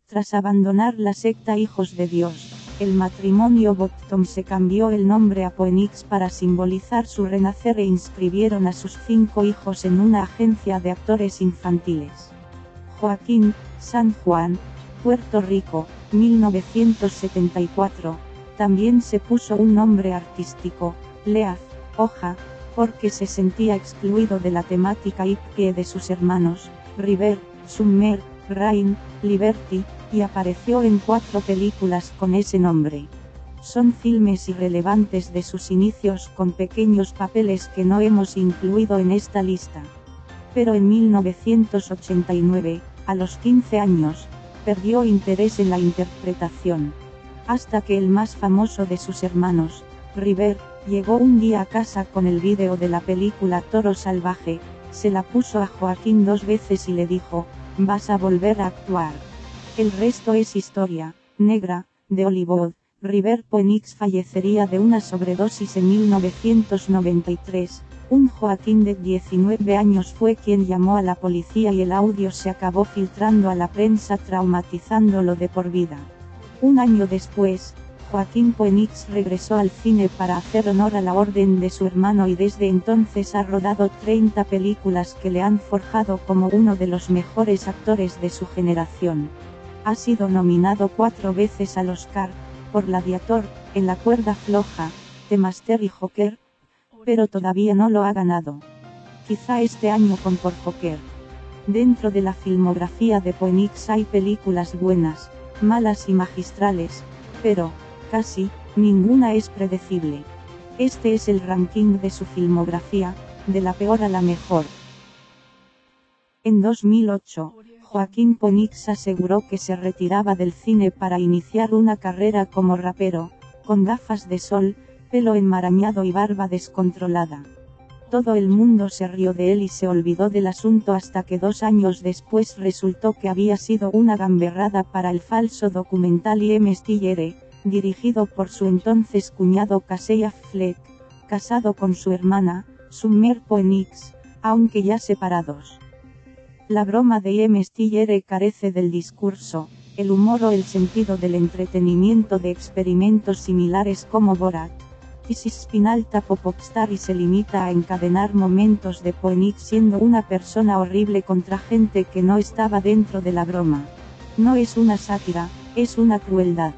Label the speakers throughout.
Speaker 1: Tras abandonar la secta Hijos de Dios, el matrimonio Bottom se cambió el nombre a Phoenix para simbolizar su renacer e inscribieron a sus 5 hijos en una agencia de actores infantiles. Joaquín, San Juan, Puerto Rico, 1974, también se puso un nombre artístico, Leaf, hoja, porque se sentía excluido de la temática hippie de sus hermanos, River, Summer, Rain, Liberty, y apareció en 4 películas con ese nombre. Son filmes irrelevantes de sus inicios con pequeños papeles que no hemos incluido en esta lista. Pero en 1989, a los 15 años, perdió interés en la interpretación. Hasta que el más famoso de sus hermanos, River, llegó un día a casa con el vídeo de la película Toro Salvaje, se la puso a Joaquín 2 veces y le dijo, vas a volver a actuar. El resto es historia negra de Hollywood. River Phoenix fallecería de una sobredosis en 1993. Un Joaquín de 19 años fue quien llamó a la policía y el audio se acabó filtrando a la prensa traumatizándolo de por vida. Un año después, Joaquín Phoenix regresó al cine para hacer honor a la orden de su hermano y desde entonces ha rodado 30 películas que le han forjado como uno de los mejores actores de su generación. Ha sido nominado 4 veces al Oscar, por Gladiator, En la cuerda floja, The Master y Joker, pero todavía no lo ha ganado. Quizá este año con por Joker. Dentro de la filmografía de Phoenix hay películas buenas, malas y magistrales, pero, casi, ninguna es predecible. Este es el ranking de su filmografía, de la peor a la mejor. En 2008, Joaquín Phoenix aseguró que se retiraba del cine para iniciar una carrera como rapero, con gafas de sol, pelo enmarañado y barba descontrolada. Todo el mundo se rió de él y se olvidó del asunto hasta que 2 años después resultó que había sido una gamberrada para el falso documental I.M. Stiller, dirigido por su entonces cuñado Casey Affleck, casado con su hermana, Summer Phoenix, aunque ya separados. La broma de I.M. Stiller carece del discurso, el humor o el sentido del entretenimiento de experimentos similares como Borat. This is Spinal Tap o Popstar y se limita a encadenar momentos de Phoenix siendo una persona horrible contra gente que no estaba dentro de la broma. No es una sátira, es una crueldad.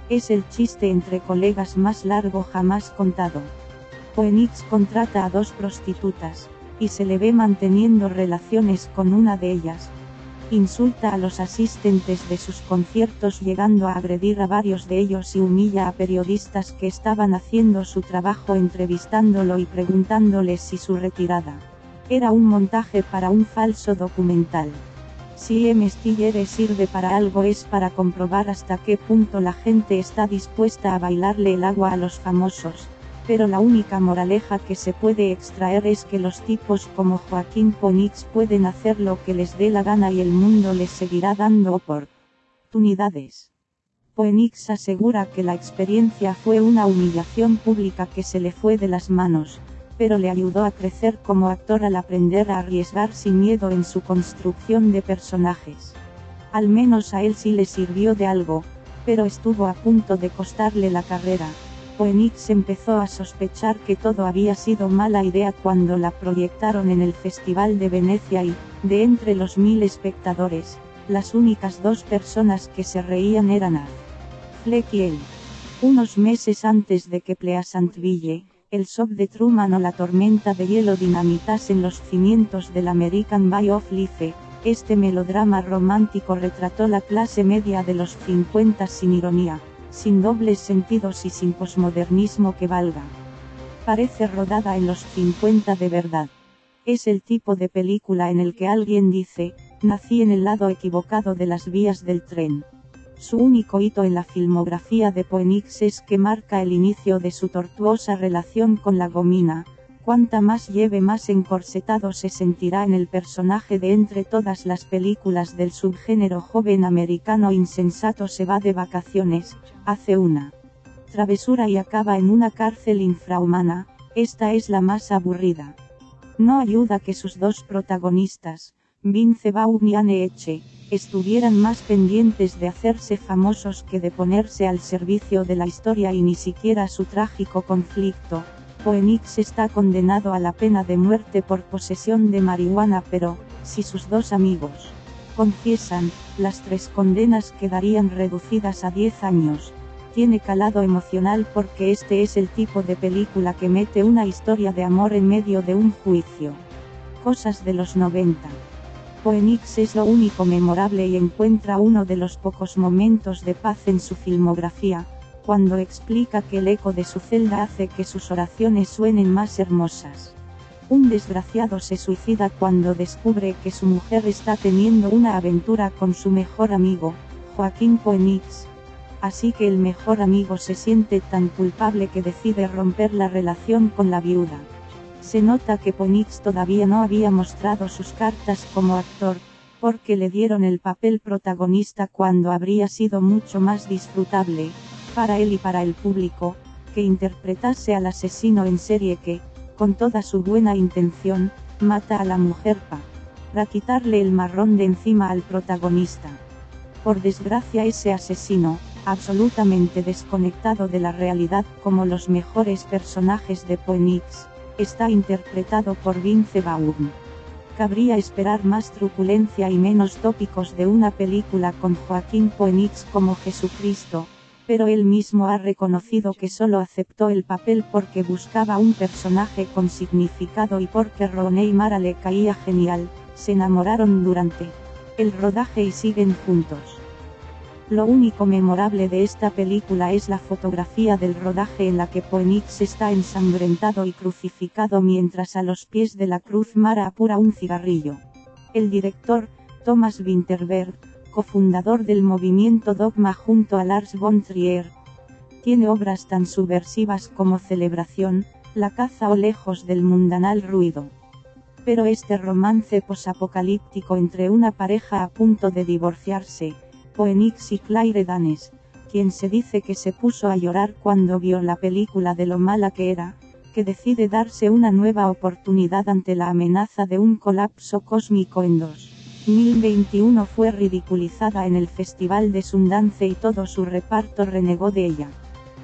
Speaker 1: Es el chiste entre colegas más largo jamás contado. Phoenix contrata a 2 prostitutas, y se le ve manteniendo relaciones con una de ellas. Insulta a los asistentes de sus conciertos llegando a agredir a varios de ellos y humilla a periodistas que estaban haciendo su trabajo entrevistándolo y preguntándoles si su retirada era un montaje para un falso documental. Si I.M. Stiller sirve para algo es para comprobar hasta qué punto la gente está dispuesta a bailarle el agua a los famosos. Pero la única moraleja que se puede extraer es que los tipos como Joaquín Phoenix pueden hacer lo que les dé la gana y el mundo les seguirá dando oportunidades. Phoenix asegura que la experiencia fue una humillación pública que se le fue de las manos, pero le ayudó a crecer como actor al aprender a arriesgar sin miedo en su construcción de personajes. Al menos a él sí le sirvió de algo, pero estuvo a punto de costarle la carrera. Phoenix empezó a sospechar que todo había sido mala idea cuando la proyectaron en el Festival de Venecia y, de entre los 1000 espectadores, las únicas 2 personas que se reían eran Affleck y él. Unos meses antes de que Pleasantville, el show de Truman o la tormenta de hielo dinamitasen los cimientos del American Way of Life, este melodrama romántico retrató la clase media de los 50 sin ironía, sin dobles sentidos y sin posmodernismo que valga. Parece rodada en los 50 de verdad. Es el tipo de película en el que alguien dice, nací en el lado equivocado de las vías del tren. Su único hito en la filmografía de Phoenix es que marca el inicio de su tortuosa relación con la gomina. Cuanta más lleve más encorsetado se sentirá en el personaje de entre todas las películas del subgénero joven americano insensato se va de vacaciones, hace una travesura y acaba en una cárcel infrahumana, esta es la más aburrida. No ayuda que sus 2 protagonistas, Vince Vaughn y Anne Heche, estuvieran más pendientes de hacerse famosos que de ponerse al servicio de la historia y ni siquiera su trágico conflicto. Phoenix está condenado a la pena de muerte por posesión de marihuana, pero, si sus dos amigos confiesan, las 3 condenas quedarían reducidas a 10 años. Tiene calado emocional porque este es el tipo de película que mete una historia de amor en medio de un juicio. Cosas de los 90. Phoenix es lo único memorable y encuentra uno de los pocos momentos de paz en su filmografía, cuando explica que el eco de su celda hace que sus oraciones suenen más hermosas. Un desgraciado se suicida cuando descubre que su mujer está teniendo una aventura con su mejor amigo, Joaquín Phoenix. Así que el mejor amigo se siente tan culpable que decide romper la relación con la viuda. Se nota que Phoenix todavía no había mostrado sus cartas como actor, porque le dieron el papel protagonista cuando habría sido mucho más disfrutable, para él y para el público, que interpretase al asesino en serie que, con toda su buena intención, mata a la mujer para quitarle el marrón de encima al protagonista. Por desgracia, ese asesino, absolutamente desconectado de la realidad como los mejores personajes de Phoenix, está interpretado por Vince Vaughn. Cabría esperar más truculencia y menos tópicos de una película con Joaquín Phoenix como Jesucristo, pero él mismo ha reconocido que solo aceptó el papel porque buscaba un personaje con significado y porque Rooney Mara le caía genial. Se enamoraron durante el rodaje y siguen juntos. Lo único memorable de esta película es la fotografía del rodaje en la que Phoenix está ensangrentado y crucificado mientras a los pies de la cruz Mara apura un cigarrillo. El director, Thomas Vinterberg, cofundador del movimiento Dogma junto a Lars von Trier, tiene obras tan subversivas como Celebración, La caza o Lejos del mundanal ruido. Pero este romance posapocalíptico entre una pareja a punto de divorciarse, Phoenix y Claire Danes, quien se dice que se puso a llorar cuando vio la película de lo mala que era, que decide darse una nueva oportunidad ante la amenaza de un colapso cósmico en 2021 fue ridiculizada en el Festival de Sundance y todo su reparto renegó de ella.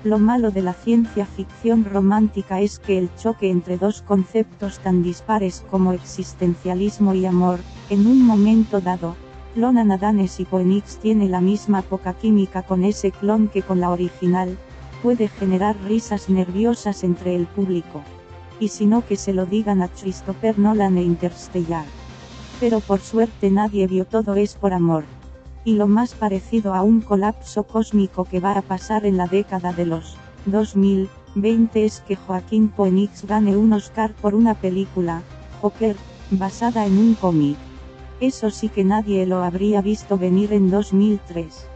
Speaker 1: Lo malo de la ciencia ficción romántica es que el choque entre dos conceptos tan dispares como existencialismo y amor, en un momento dado, clonan a Danes y Phoenix tiene la misma poca química con ese clon que con la original, puede generar risas nerviosas entre el público. Y si no, que se lo digan a Christopher Nolan e Interstellar. Pero por suerte nadie vio Todo es por amor. Y lo más parecido a un colapso cósmico que va a pasar en la década de los 2020 es que Joaquín Phoenix gane un Oscar por una película, Joker, basada en un cómic. Eso sí que nadie lo habría visto venir en 2003.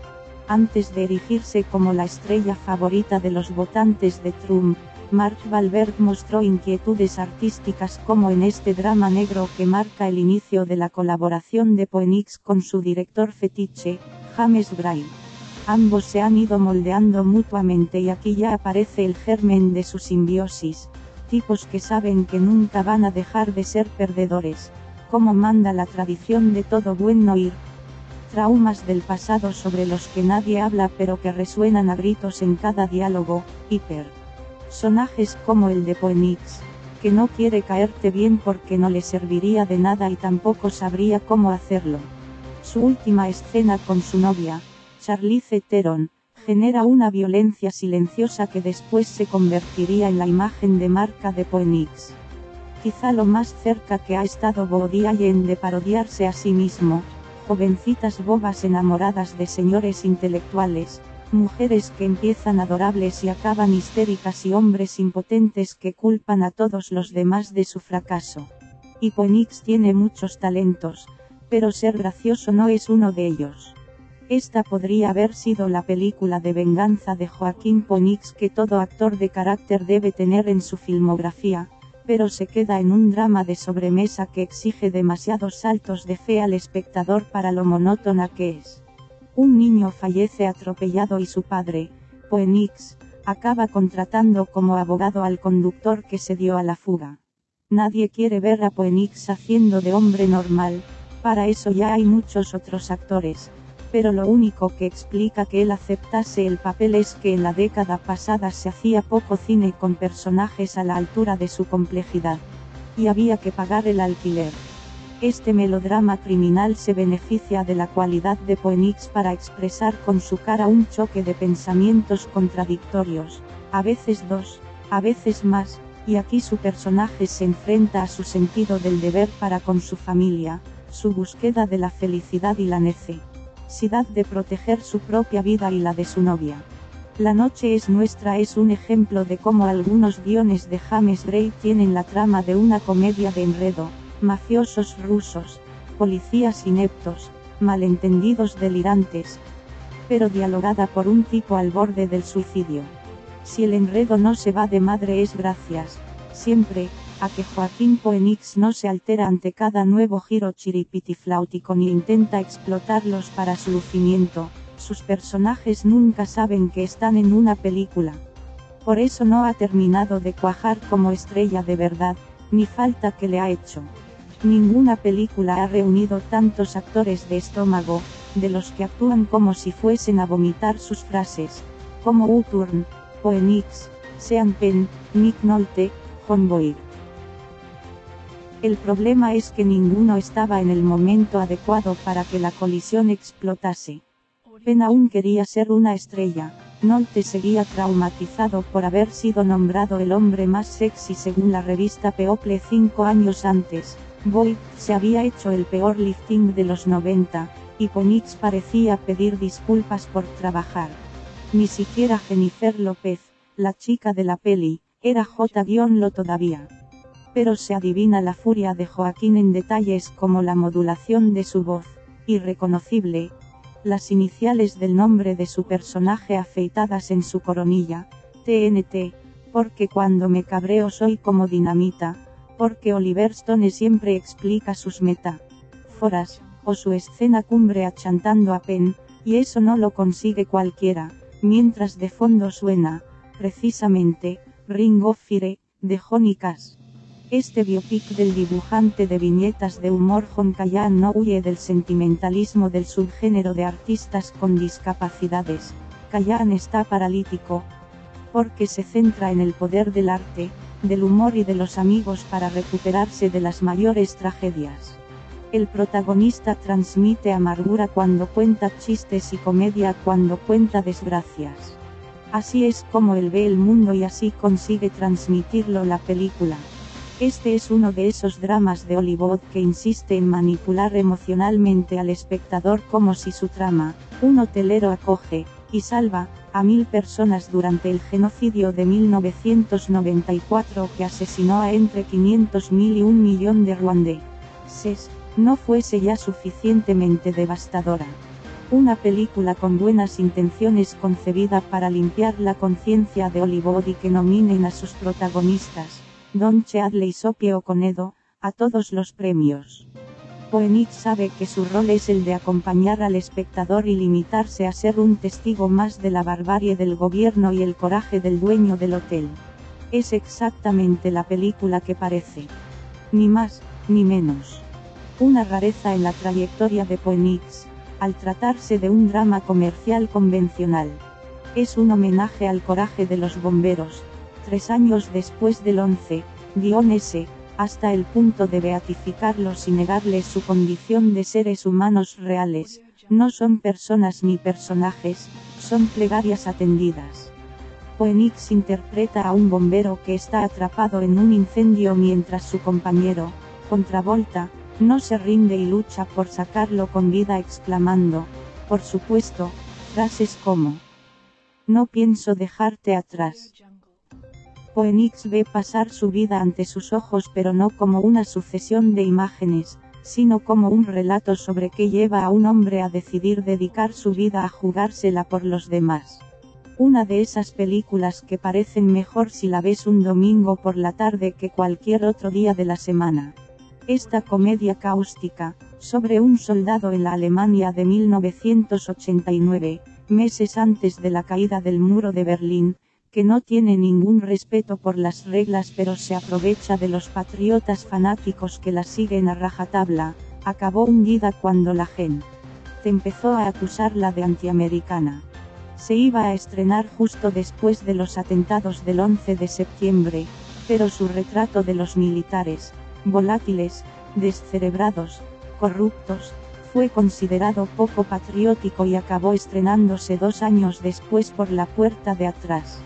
Speaker 1: Antes de erigirse como la estrella favorita de los votantes de Trump, Mark Wahlberg mostró inquietudes artísticas como en este drama negro que marca el inicio de la colaboración de Phoenix con su director fetiche, James Gray. Ambos se han ido moldeando mutuamente y aquí ya aparece el germen de su simbiosis, tipos que saben que nunca van a dejar de ser perdedores, como manda la tradición de todo buen noir. Traumas del pasado sobre los que nadie habla pero que resuenan a gritos en cada diálogo, personajes como el de Phoenix, que no quiere caerte bien porque no le serviría de nada y tampoco sabría cómo hacerlo. Su última escena con su novia, Charlize Theron, genera una violencia silenciosa que después se convertiría en la imagen de marca de Phoenix. Quizá lo más cerca que ha estado Woody Allen de parodiarse a sí mismo, jovencitas bobas enamoradas de señores intelectuales, mujeres que empiezan adorables y acaban histéricas y hombres impotentes que culpan a todos los demás de su fracaso. Y Phoenix tiene muchos talentos, pero ser gracioso no es uno de ellos. Esta podría haber sido la película de venganza de Joaquín Phoenix que todo actor de carácter debe tener en su filmografía, pero se queda en un drama de sobremesa que exige demasiados saltos de fe al espectador para lo monótona que es. Un niño fallece atropellado y su padre, Phoenix, acaba contratando como abogado al conductor que se dio a la fuga. Nadie quiere ver a Phoenix haciendo de hombre normal, Para eso ya hay muchos otros actores, pero lo único que explica que él aceptase el papel es que en la década pasada se hacía poco cine con personajes a la altura de su complejidad. Y había que pagar el alquiler. Este melodrama criminal se beneficia de la cualidad de Phoenix para expresar con su cara un choque de pensamientos contradictorios, a veces dos, a veces más, y aquí su personaje se enfrenta a su sentido del deber para con su familia, su búsqueda de la felicidad y la necesidad de proteger su propia vida y la de su novia. La noche es nuestra es un ejemplo de cómo algunos guiones de James Gray tienen la trama de una comedia de enredo, mafiosos rusos, policías ineptos, malentendidos delirantes, pero dialogada por un tipo al borde del suicidio. Si el enredo no se va de madre es gracias, siempre, a que Joaquín Phoenix no se altera ante cada nuevo giro chiripitifláutico ni intenta explotarlos para su lucimiento. Sus personajes nunca saben que están en una película. Por eso no ha terminado de cuajar como estrella de verdad, ni falta que le ha hecho. Ninguna película ha reunido tantos actores de estómago, de los que actúan como si fuesen a vomitar sus frases, como Uthurn, Phoenix, Sean Penn, Nick Nolte, Jon Voight. El problema es que ninguno estaba en el momento adecuado para que la colisión explotase. Penn aún quería ser una estrella, Nolte seguía traumatizado por haber sido nombrado el hombre más sexy según la revista People 5 años antes, Voight se había hecho el peor lifting de los 90, y Phoenix parecía pedir disculpas por trabajar. Ni siquiera Jennifer López, la chica de la peli, era J-Lo todavía. Pero se adivina la furia de Joaquín en detalles como la modulación de su voz, irreconocible, las iniciales del nombre de su personaje afeitadas en su coronilla, TNT, porque cuando me cabreo soy como dinamita, porque Oliver Stone siempre explica sus metáforas, o su escena cumbre achantando a Penn, y eso no lo consigue cualquiera, mientras de fondo suena, precisamente, Ring of Fire, de Johnny Cash. Este biopic del dibujante de viñetas de humor Jon Callahan no huye del sentimentalismo del subgénero de artistas con discapacidades. Callahan está paralítico, porque se centra en el poder del arte, del humor y de los amigos para recuperarse de las mayores tragedias. El protagonista transmite amargura cuando cuenta chistes y comedia cuando cuenta desgracias. Así es como él ve el mundo y así consigue transmitirlo la película. Este es uno de esos dramas de Hollywood que insiste en manipular emocionalmente al espectador como si su trama, un hotelero acoge, y salva, a 1000 personas durante el genocidio de 1994 que asesinó a entre 500.000 y 1 millón de ruandeses, no fuese ya suficientemente devastadora. Una película con buenas intenciones concebida para limpiar la conciencia de Hollywood y que nominen a sus protagonistas, Don Cheadle y Sophie Okonedo, a todos los premios. Phoenix sabe que su rol es el de acompañar al espectador y limitarse a ser un testigo más de la barbarie del gobierno y el coraje del dueño del hotel. Es exactamente la película que parece. Ni más, ni menos. Una rareza en la trayectoria de Phoenix, al tratarse de un drama comercial convencional. Es un homenaje al coraje de los bomberos, 3 años después del 11-S, hasta el punto de beatificarlos y negarles su condición de seres humanos reales. No son personas ni personajes, son plegarias atendidas. Phoenix interpreta a un bombero que está atrapado en un incendio mientras su compañero, John Travolta, no se rinde y lucha por sacarlo con vida exclamando, por supuesto, frases como: "No pienso dejarte atrás". Phoenix ve pasar su vida ante sus ojos pero no como una sucesión de imágenes, sino como un relato sobre qué lleva a un hombre a decidir dedicar su vida a jugársela por los demás. Una de esas películas que parecen mejor si la ves un domingo por la tarde que cualquier otro día de la semana. Esta comedia cáustica, sobre un soldado en la Alemania de 1989, meses antes de la caída del muro de Berlín, que no tiene ningún respeto por las reglas pero se aprovecha de los patriotas fanáticos que la siguen a rajatabla, acabó hundida cuando la gente empezó a acusarla de antiamericana. Se iba a estrenar justo después de los atentados del 11 de septiembre, pero su retrato de los militares, volátiles, descerebrados, corruptos, fue considerado poco patriótico y acabó estrenándose 2 años después por la puerta de atrás.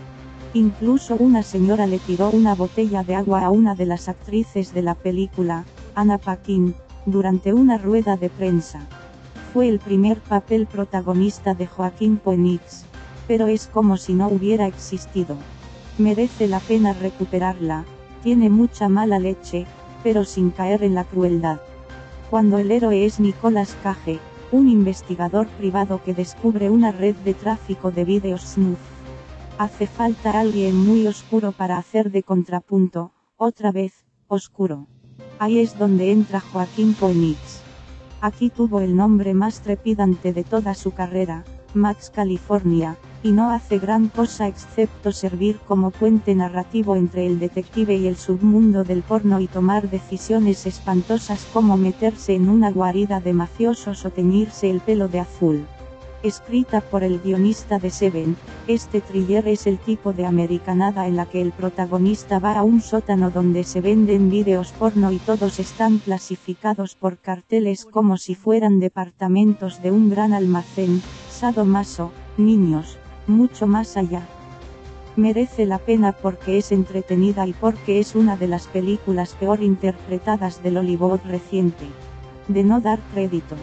Speaker 1: Incluso una señora le tiró una botella de agua a una de las actrices de la película, Anna Paquin, durante una rueda de prensa. Fue el primer papel protagonista de Joaquín Phoenix, pero es como si no hubiera existido. Merece la pena recuperarla, tiene mucha mala leche, pero sin caer en la crueldad. Cuando el héroe es Nicolas Cage, un investigador privado que descubre una red de tráfico de vídeos snuff. Hace falta alguien muy oscuro para hacer de contrapunto, otra vez, oscuro. Ahí es donde entra Joaquín Phoenix. Aquí tuvo el nombre más trepidante de toda su carrera, Max California, y no hace gran cosa excepto servir como puente narrativo entre el detective y el submundo del porno y tomar decisiones espantosas como meterse en una guarida de mafiosos o teñirse el pelo de azul. Escrita por el guionista de Seven, este thriller es el tipo de americanada en la que el protagonista va a un sótano donde se venden vídeos porno y todos están clasificados por carteles como si fueran departamentos de un gran almacén, sadomaso, niños, mucho más allá. Merece la pena porque es entretenida y porque es una de las películas peor interpretadas del Hollywood reciente. De no dar crédito.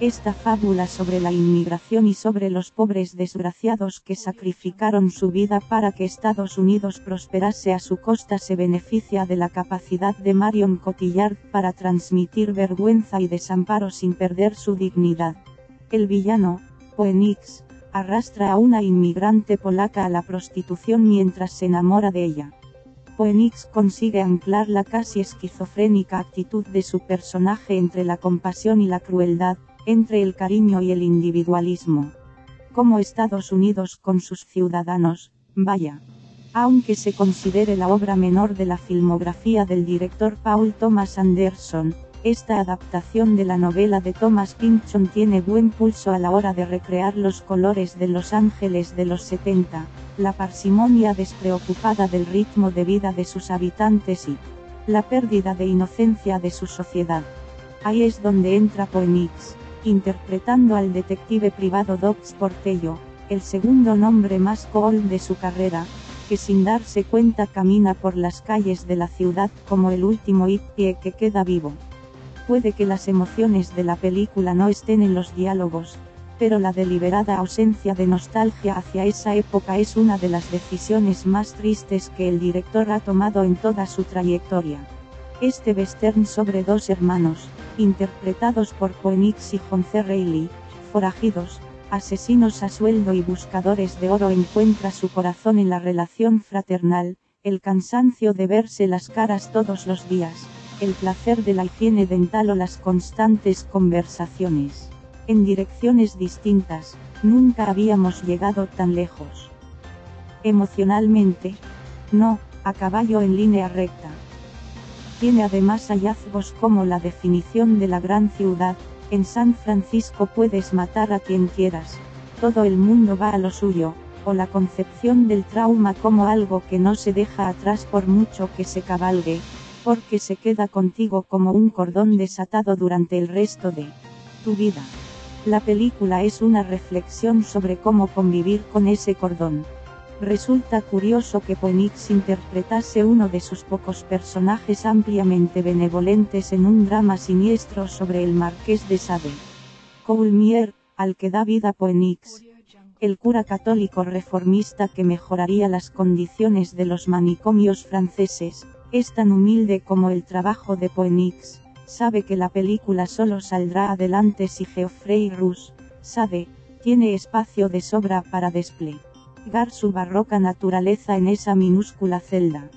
Speaker 1: Esta fábula sobre la inmigración y sobre los pobres desgraciados que sacrificaron su vida para que Estados Unidos prosperase a su costa se beneficia de la capacidad de Marion Cotillard para transmitir vergüenza y desamparo sin perder su dignidad. El villano, Phoenix, arrastra a una inmigrante polaca a la prostitución mientras se enamora de ella. Phoenix consigue anclar la casi esquizofrénica actitud de su personaje entre la compasión y la crueldad, entre el cariño y el individualismo. Como Estados Unidos con sus ciudadanos, vaya. Aunque se considere la obra menor de la filmografía del director Paul Thomas Anderson, esta adaptación de la novela de Thomas Pynchon tiene buen pulso a la hora de recrear los colores de Los Ángeles de los 70, la parsimonia despreocupada del ritmo de vida de sus habitantes y la pérdida de inocencia de su sociedad. Ahí es donde entra Phoenix, interpretando al detective privado Dogs Portello, el segundo nombre más cool de su carrera, que sin darse cuenta camina por las calles de la ciudad como el último hippie que queda vivo. Puede que las emociones de la película no estén en los diálogos, pero la deliberada ausencia de nostalgia hacia esa época es una de las decisiones más tristes que el director ha tomado en toda su trayectoria. Este western sobre dos hermanos, interpretados por Phoenix y John C. Reilly, forajidos, asesinos a sueldo y buscadores de oro, encuentra su corazón en la relación fraternal, el cansancio de verse las caras todos los días, el placer de la higiene dental o las constantes conversaciones. En direcciones distintas, nunca habíamos llegado tan lejos. Emocionalmente, no, a caballo en línea recta. Tiene además hallazgos como la definición de la gran ciudad. En San Francisco puedes matar a quien quieras, todo el mundo va a lo suyo, o la concepción del trauma como algo que no se deja atrás por mucho que se cabalgue, porque se queda contigo como un cordón desatado durante el resto de tu vida. La película es una reflexión sobre cómo convivir con ese cordón. Resulta curioso que Phoenix interpretase uno de sus pocos personajes ampliamente benevolentes en un drama siniestro sobre el Marqués de Sade. Coulmier, al que da vida Phoenix, el cura católico reformista que mejoraría las condiciones de los manicomios franceses, es tan humilde como el trabajo de Phoenix. Sabe que la película solo saldrá adelante si Geoffrey Rush, Sade, tiene espacio de sobra para desplegar su barroca naturaleza en esa minúscula celda.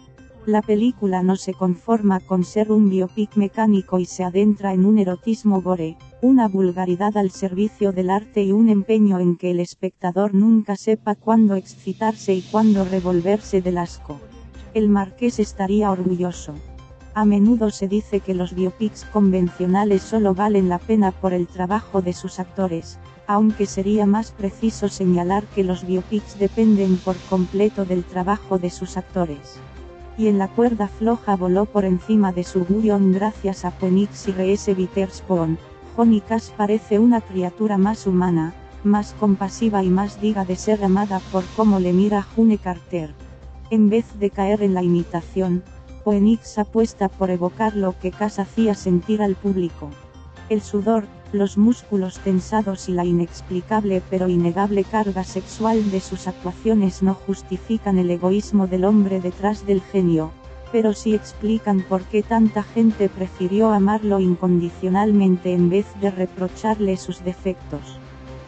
Speaker 1: La película no se conforma con ser un biopic mecánico y se adentra en un erotismo gore, una vulgaridad al servicio del arte y un empeño en que el espectador nunca sepa cuándo excitarse y cuándo revolverse del asco. El marqués estaría orgulloso. A menudo se dice que los biopics convencionales solo valen la pena por el trabajo de sus actores, aunque sería más preciso señalar que los biopics dependen por completo del trabajo de sus actores. Y en la cuerda floja voló por encima de su guión gracias a Phoenix y Reese Witherspoon. Johnny Cash parece una criatura más humana, más compasiva y más digna de ser amada por cómo le mira June Carter. En vez de caer en la imitación, Phoenix apuesta por evocar lo que Cash hacía sentir al público. El sudor, los músculos tensados y la inexplicable pero innegable carga sexual de sus actuaciones no justifican el egoísmo del hombre detrás del genio, pero sí explican por qué tanta gente prefirió amarlo incondicionalmente en vez de reprocharle sus defectos.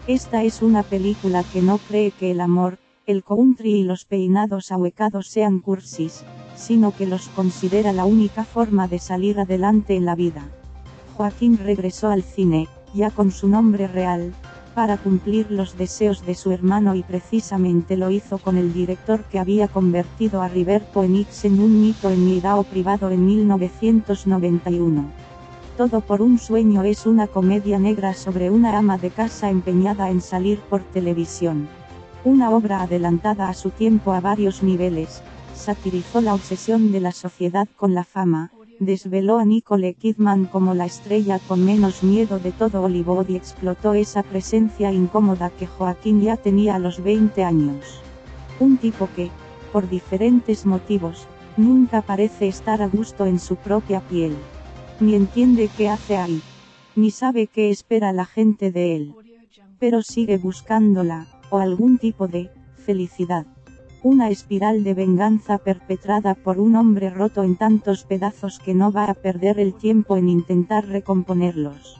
Speaker 1: Esta es una película que no cree que el amor, el country y los peinados ahuecados sean cursis, sino que los considera la única forma de salir adelante en la vida. Joaquín regresó al cine, ya con su nombre real, para cumplir los deseos de su hermano y precisamente lo hizo con el director que había convertido a River Phoenix en un mito en Idaho privado en 1991. Todo por un sueño es una comedia negra sobre una ama de casa empeñada en salir por televisión. Una obra adelantada a su tiempo a varios niveles, satirizó la obsesión de la sociedad con la fama, desveló a Nicole Kidman como la estrella con menos miedo de todo Hollywood y explotó esa presencia incómoda que Joaquín ya tenía a los 20 años. Un tipo que, por diferentes motivos, nunca parece estar a gusto en su propia piel. Ni entiende qué hace ahí. Ni sabe qué espera la gente de él. Pero sigue buscándola, o algún tipo de felicidad. Una espiral de venganza perpetrada por un hombre roto en tantos pedazos que no va a perder el tiempo en intentar recomponerlos.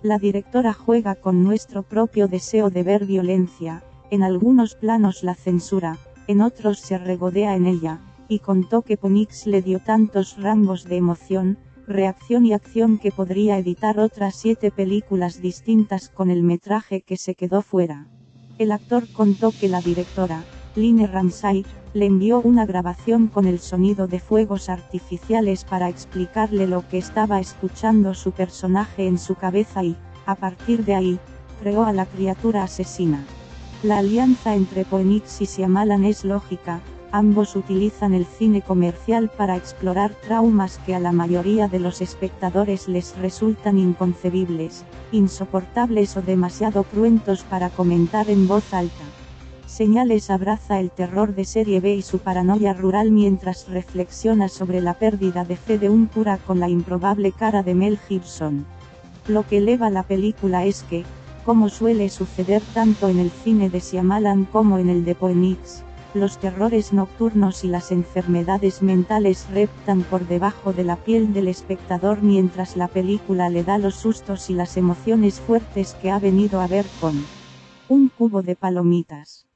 Speaker 1: La directora juega con nuestro propio deseo de ver violencia, en algunos planos la censura, en otros se regodea en ella, y contó que Phoenix le dio tantos rangos de emoción, reacción y acción que podría editar otras 7 películas distintas con el metraje que se quedó fuera. El actor contó que la directora, Line Ramsay, le envió una grabación con el sonido de fuegos artificiales para explicarle lo que estaba escuchando su personaje en su cabeza y, a partir de ahí, creó a la criatura asesina. La alianza entre Phoenix y Shyamalan es lógica, ambos utilizan el cine comercial para explorar traumas que a la mayoría de los espectadores les resultan inconcebibles, insoportables o demasiado cruentos para comentar en voz alta. Señales abraza el terror de serie B y su paranoia rural mientras reflexiona sobre la pérdida de fe de un cura con la improbable cara de Mel Gibson. Lo que eleva la película es que, como suele suceder tanto en el cine de Shyamalan como en el de Phoenix, los terrores nocturnos y las enfermedades mentales reptan por debajo de la piel del espectador mientras la película le da los sustos y las emociones fuertes que ha venido a ver con un cubo de palomitas.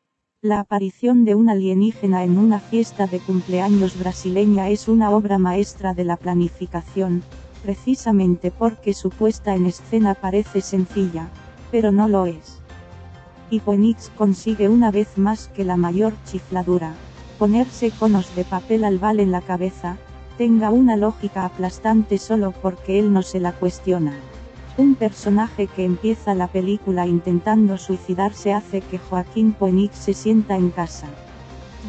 Speaker 1: La aparición de un alienígena en una fiesta de cumpleaños brasileña es una obra maestra de la planificación, precisamente porque su puesta en escena parece sencilla, pero no lo es. Y Phoenix consigue una vez más que la mayor chifladura, ponerse conos de papel albal en la cabeza, tenga una lógica aplastante solo porque él no se la cuestiona. Un personaje que empieza la película intentando suicidarse hace que Joaquín Phoenix se sienta en casa.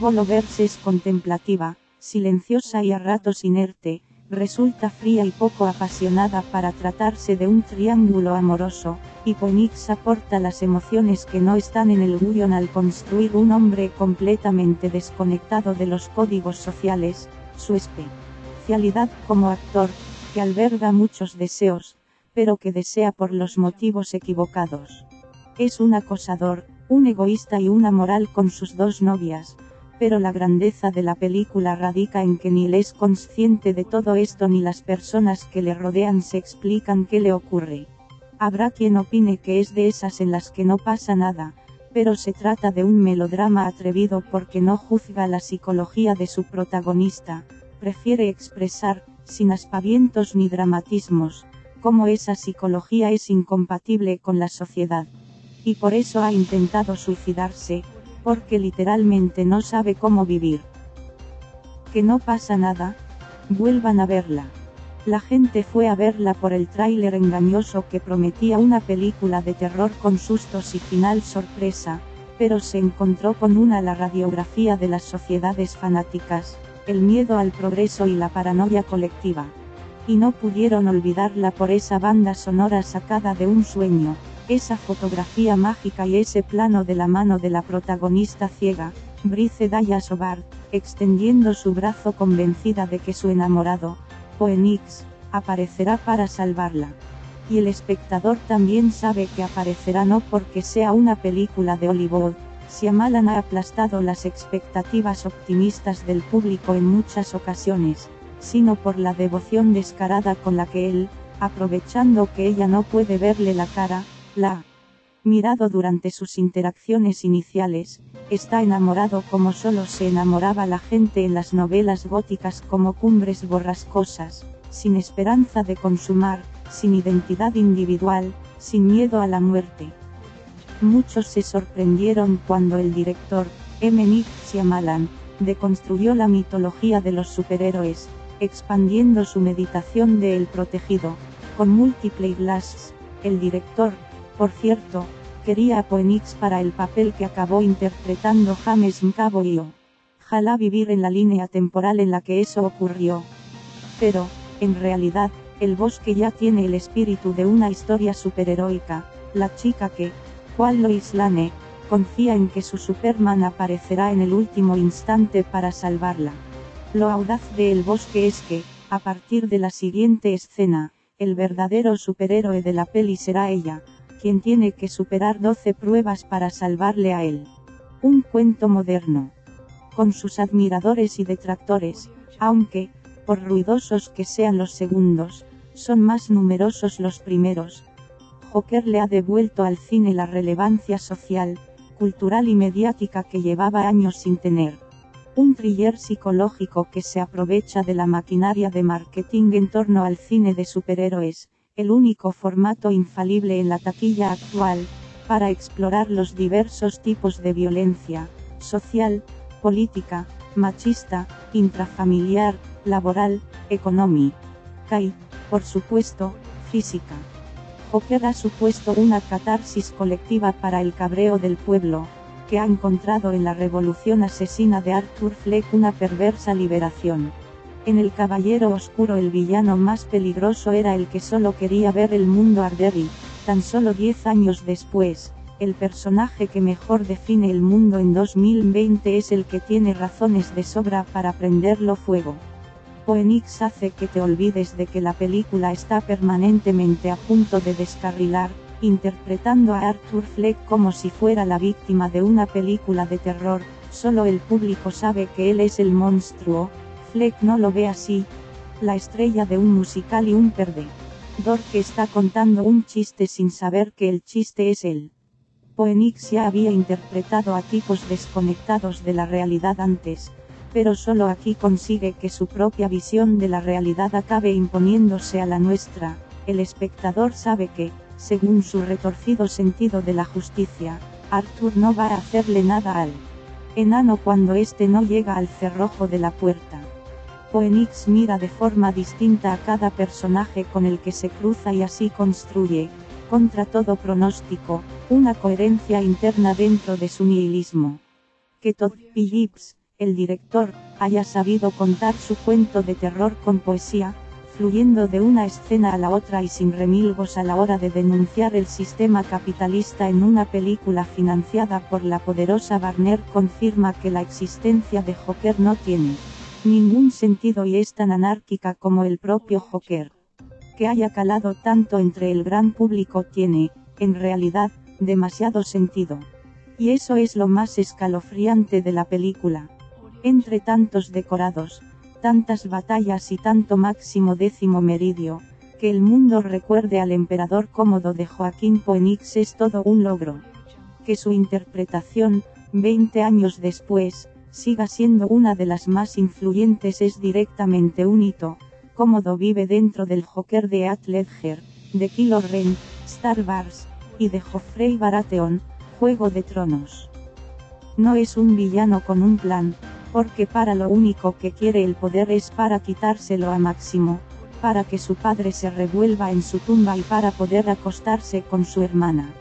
Speaker 1: Volovers es contemplativa, silenciosa y a ratos inerte, resulta fría y poco apasionada para tratarse de un triángulo amoroso, y Phoenix aporta las emociones que no están en el guion al construir un hombre completamente desconectado de los códigos sociales, su especialidad como actor, que alberga muchos deseos, pero que desea por los motivos equivocados. Es un acosador, un egoísta y una moral con sus 2 novias, pero la grandeza de la película radica en que ni él es consciente de todo esto ni las personas que le rodean se explican qué le ocurre. Habrá quien opine que es de esas en las que no pasa nada, pero se trata de un melodrama atrevido porque no juzga la psicología de su protagonista, prefiere expresar, sin aspavientos ni dramatismos, cómo esa psicología es incompatible con la sociedad. Y por eso ha intentado suicidarse, porque literalmente no sabe cómo vivir. Que no pasa nada, vuelvan a verla. La gente fue a verla por el tráiler engañoso que prometía una película de terror con sustos y final sorpresa, pero se encontró con la radiografía de las sociedades fanáticas, el miedo al progreso y la paranoia colectiva. Y no pudieron olvidarla por esa banda sonora sacada de un sueño, esa fotografía mágica y ese plano de la mano de la protagonista ciega, Bryce Dallas Hobart, extendiendo su brazo convencida de que su enamorado, Phoenix, aparecerá para salvarla. Y el espectador también sabe que aparecerá no porque sea una película de Hollywood. Shyamalan ha aplastado las expectativas optimistas del público en muchas ocasiones, sino por la devoción descarada con la que él, aprovechando que ella no puede verle la cara, la ha mirado durante sus interacciones iniciales, está enamorado como solo se enamoraba la gente en las novelas góticas como Cumbres Borrascosas, sin esperanza de consumar, sin identidad individual, sin miedo a la muerte. Muchos se sorprendieron cuando el director, M. Night Shyamalan, deconstruyó la mitología de los superhéroes, expandiendo su meditación de El Protegido, con Multiple Blasts. El director, por cierto, quería a Phoenix para el papel que acabó interpretando James McAvoy. Ojalá vivir en la línea temporal en la que eso ocurrió. Pero, en realidad, el bosque ya tiene el espíritu de una historia superheroica, la chica que, cual Lois Lane, confía en que su Superman aparecerá en el último instante para salvarla. Lo audaz de El Bosque es que, a partir de la siguiente escena, el verdadero superhéroe de la peli será ella, quien tiene que superar 12 pruebas para salvarle a él. Un cuento moderno. Con sus admiradores y detractores, aunque, por ruidosos que sean los segundos, son más numerosos los primeros. Joker le ha devuelto al cine la relevancia social, cultural y mediática que llevaba años sin tener. Un thriller psicológico que se aprovecha de la maquinaria de marketing en torno al cine de superhéroes, el único formato infalible en la taquilla actual, para explorar los diversos tipos de violencia, social, política, machista, intrafamiliar, laboral, económica y, por supuesto, física. Joker ha supuesto una catarsis colectiva para el cabreo del pueblo, que ha encontrado en la revolución asesina de Arthur Fleck una perversa liberación. En El Caballero Oscuro el villano más peligroso era el que solo quería ver el mundo arder y, tan solo 10 años después, el personaje que mejor define el mundo en 2020 es el que tiene razones de sobra para prenderlo fuego. Phoenix hace que te olvides de que la película está permanentemente a punto de descarrilar, interpretando a Arthur Fleck como si fuera la víctima de una película de terror. Solo el público sabe que él es el monstruo. Fleck no lo ve así, la estrella de un musical y un perdedor que está contando un chiste sin saber que el chiste es él. Phoenix ya había interpretado a tipos desconectados de la realidad antes, pero solo aquí consigue que su propia visión de la realidad acabe imponiéndose a la nuestra. El espectador sabe que, según su retorcido sentido de la justicia, Arthur no va a hacerle nada al enano cuando éste no llega al cerrojo de la puerta. Phoenix mira de forma distinta a cada personaje con el que se cruza y así construye, contra todo pronóstico, una coherencia interna dentro de su nihilismo. Que Todd Phillips, el director, haya sabido contar su cuento de terror con poesía, fluyendo de una escena a la otra y sin remilgos a la hora de denunciar el sistema capitalista en una película financiada por la poderosa Warner, confirma que la existencia de Joker no tiene ningún sentido y es tan anárquica como el propio Joker. Que haya calado tanto entre el gran público tiene, en realidad, demasiado sentido. Y eso es lo más escalofriante de la película. Entre tantos decorados, tantas batallas y tanto máximo décimo meridio, que el mundo recuerde al emperador cómodo de Joaquín Phoenix es todo un logro. Que su interpretación, 20 años después, siga siendo una de las más influyentes es directamente un hito. Cómodo vive dentro del Joker de Heath Ledger, de Kylo Ren, Star Wars, y de Joffrey Baratheon, Juego de Tronos. No es un villano con un plan, porque para lo único que quiere el poder es para quitárselo a Máximo, para que su padre se revuelva en su tumba y para poder acostarse con su hermana.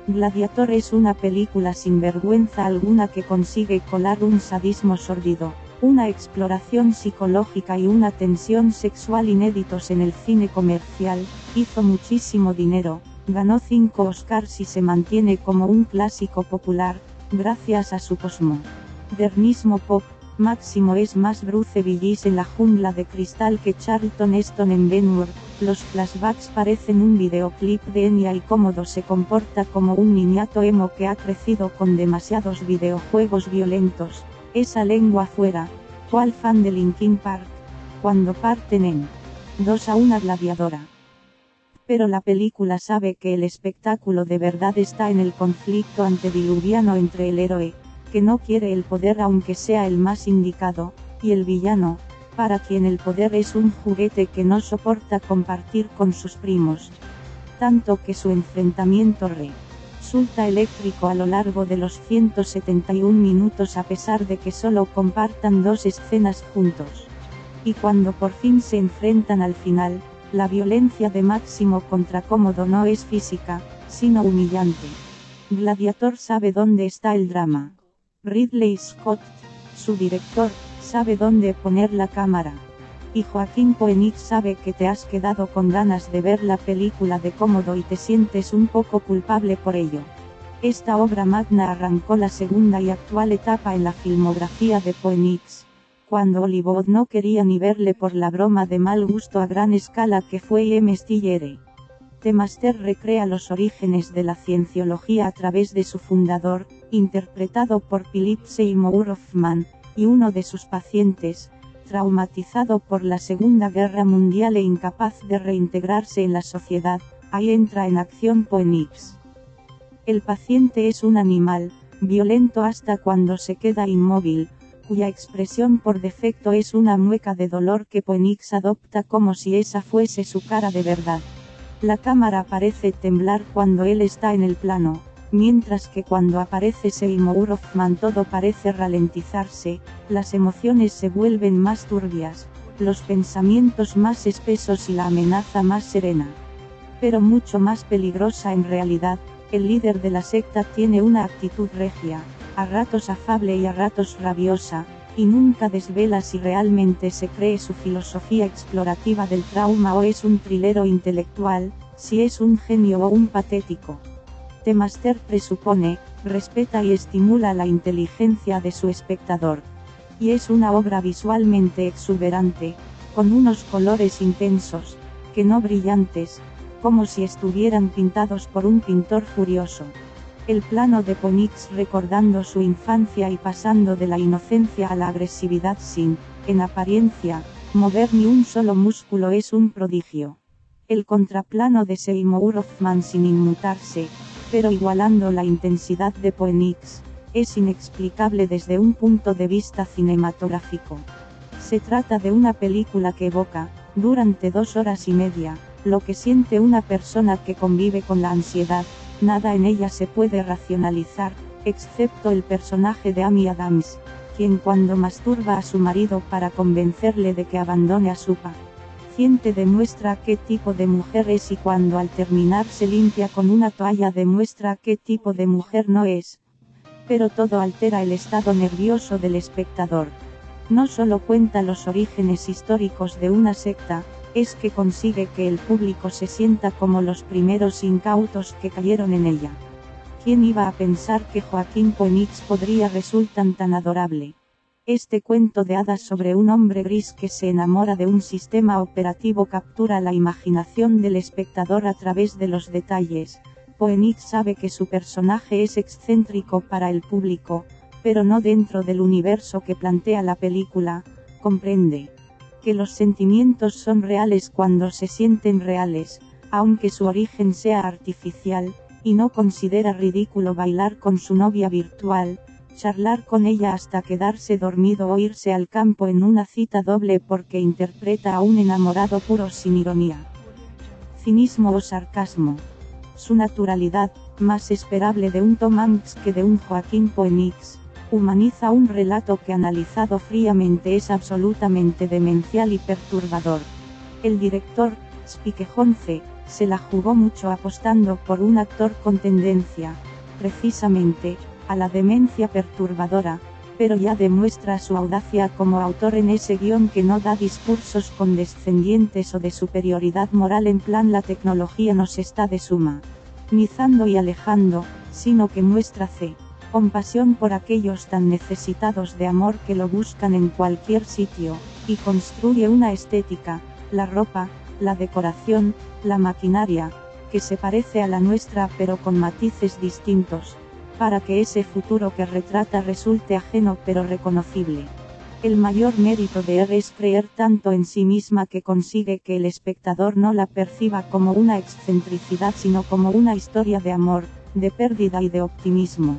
Speaker 1: Gladiator es una película sin vergüenza alguna que consigue colar un sadismo sórdido, una exploración psicológica y una tensión sexual inéditos en el cine comercial. Hizo muchísimo dinero, ganó 5 Oscars y se mantiene como un clásico popular, gracias a su postmodernismo pop. Máximo es más Bruce Willis en La jungla de cristal que Charlton Heston en Ben Hur. Los flashbacks parecen un videoclip de Enya y Cómodo se comporta como un niñato emo que ha crecido con demasiados videojuegos violentos. Esa lengua fuera, ¿cuál fan de Linkin Park? Cuando parten en 2 a una gladiadora. Pero la película sabe que el espectáculo de verdad está en el conflicto antediluviano entre el héroe, que no quiere el poder aunque sea el más indicado, y el villano, para quien el poder es un juguete que no soporta compartir con sus primos. Tanto que su enfrentamiento resulta eléctrico a lo largo de los 171 minutos a pesar de que solo compartan 2 escenas juntos. Y cuando por fin se enfrentan al final, la violencia de Máximo contra Cómodo no es física, sino humillante. Gladiator sabe dónde está el drama. Ridley Scott, su director, sabe dónde poner la cámara. Y Joaquín Phoenix sabe que te has quedado con ganas de ver la película de Cómodo y te sientes un poco culpable por ello. Esta obra magna arrancó la segunda y actual etapa en la filmografía de Phoenix, cuando Hollywood no quería ni verle por la broma de mal gusto a gran escala que fue I.M. Stiller. The Master recrea los orígenes de la cienciología a través de su fundador, interpretado por Philip Seymour Hoffman, y uno de sus pacientes, traumatizado por la Segunda Guerra Mundial e incapaz de reintegrarse en la sociedad. Ahí entra en acción Phoenix. El paciente es un animal, violento hasta cuando se queda inmóvil, cuya expresión por defecto es una mueca de dolor que Phoenix adopta como si esa fuese su cara de verdad. La cámara parece temblar cuando él está en el plano, mientras que cuando aparece Seymour Hoffman todo parece ralentizarse, las emociones se vuelven más turbias, los pensamientos más espesos y la amenaza más serena. Pero mucho más peligrosa en realidad, el líder de la secta tiene una actitud regia, a ratos afable y a ratos rabiosa, y nunca desvela si realmente se cree su filosofía explorativa del trauma o es un trilero intelectual, si es un genio o un patético. The Master presupone, respeta y estimula la inteligencia de su espectador. Y es una obra visualmente exuberante, con unos colores intensos, que no brillantes, como si estuvieran pintados por un pintor furioso. El plano de Phoenix recordando su infancia y pasando de la inocencia a la agresividad sin, en apariencia, mover ni un solo músculo es un prodigio. El contraplano de Seymour Hoffman sin inmutarse, pero igualando la intensidad de Phoenix, es inexplicable desde un punto de vista cinematográfico. Se trata de una película que evoca, durante 2 horas y media, lo que siente una persona que convive con la ansiedad. Nada en ella se puede racionalizar, excepto el personaje de Amy Adams, quien cuando masturba a su marido para convencerle de que abandone a su paciente demuestra qué tipo de mujer es y cuando al terminar se limpia con una toalla demuestra qué tipo de mujer no es. Pero todo altera el estado nervioso del espectador. No solo cuenta los orígenes históricos de una secta, es que consigue que el público se sienta como los primeros incautos que cayeron en ella. ¿Quién iba a pensar que Joaquín Phoenix podría resultar tan adorable? Este cuento de hadas sobre un hombre gris que se enamora de un sistema operativo captura la imaginación del espectador a través de los detalles. Phoenix sabe que su personaje es excéntrico para el público, pero no dentro del universo que plantea la película. Comprende que los sentimientos son reales cuando se sienten reales, aunque su origen sea artificial, y no considera ridículo bailar con su novia virtual, charlar con ella hasta quedarse dormido o irse al campo en una cita doble porque interpreta a un enamorado puro sin ironía, cinismo o sarcasmo. Su naturalidad, más esperable de un Tom Hanks que de un Joaquín Phoenix, humaniza un relato que analizado fríamente es absolutamente demencial y perturbador. El director, Spike Jonze, se la jugó mucho apostando por un actor con tendencia, precisamente, a la demencia perturbadora, pero ya demuestra su audacia como autor en ese guión que no da discursos condescendientes o de superioridad moral en plan la tecnología nos está deshumanizando y alejando, sino que muestra compasión por aquellos tan necesitados de amor que lo buscan en cualquier sitio, y construye una estética, la ropa, la decoración, la maquinaria, que se parece a la nuestra pero con matices distintos, para que ese futuro que retrata resulte ajeno pero reconocible. El mayor mérito de R es creer tanto en sí misma que consigue que el espectador no la perciba como una excentricidad sino como una historia de amor, de pérdida y de optimismo.